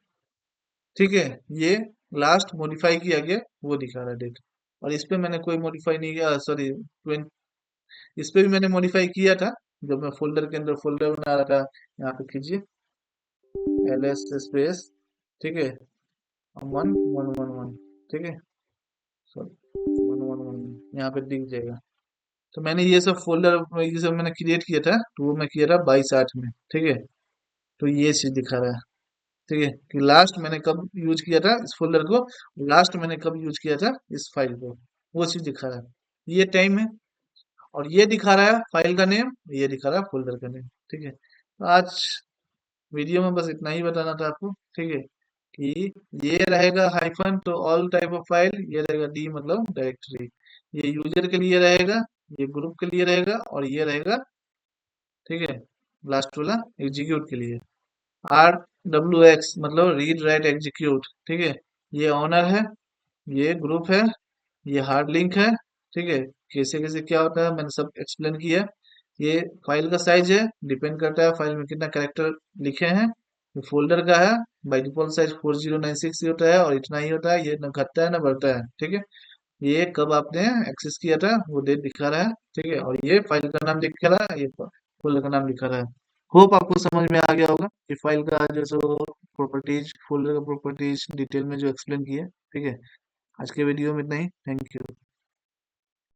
ठीक है, ये लास्ट मॉडिफाई किया गया वो दिखा रहा है डेट। और इस पे मैंने कोई मॉडिफाई नहीं किया, सॉरी इस पे भी मैंने मॉडिफाई किया था, जब मैं फोल्डर के अंदर फोल्डर बना रहा था। यहाँ पे कीजिए LS स्पेस, ठीक है, 1111, ठीक है, सॉरी 1111 यहाँ पे दिख जाएगा। तो मैंने ये सब फोल्डर, ये सब मैंने क्रिएट किया था, तो वो मैं किया था 22/8 में। ठीक है, तो ये चीज दिखा रहा है। ठीक है, कि लास्ट मैंने कब यूज किया था इस फोल्डर को, लास्ट मैंने कब यूज किया था इस फाइल को, वो चीज दिखा रहा है। ये टाइम है, और ये दिखा रहा है फाइल का नेम, ये दिखा रहा है फोल्डर का नेम। ठीक है, तो आज वीडियो में बस इतना ही बताना था आपको। ठीक है, कि ये रहेगा हाइफन तो ऑल टाइप ऑफ फाइल, ये रहेगा डी मतलब डायरेक्टरी। ये यूजर के लिए रहेगा, ये ग्रुप के लिए रहेगा, और ये रहेगा, ठीक है, लास्ट वाला एग्जीक्यूट के लिए। आर डब्ल्यू एक्स मतलब रीड राइट एग्जीक्यूट, ठीक है। ये ऑनर है, ये ग्रुप है, ये हार्ड लिंक है, ठीक है। कैसे कैसे क्या होता है मैंने सब एक्सप्लेन किया। ये फाइल का साइज है, डिपेंड करता है फाइल में कितना कैरेक्टर लिखे हैं। ये फोल्डर का है, बाई डिफॉल्ट साइज 4096 ही होता है, और इतना ही होता है, ये न घटता है ना बढ़ता है, ठीक है। ये कब आपने एक्सेस किया था वो डेट दिखा रहा है, ठीक है। और ये फाइल का नाम दिखा रहा है, ये फोल्डर का नाम दिखा रहा है। होप आपको समझ में आ गया होगा कि फाइल का जो सो प्रॉपर्टीज, फोल्डर का प्रॉपर्टीज डिटेल में जो एक्सप्लेन किया, ठीक है। आज के वीडियो में इतना ही, थैंक यू।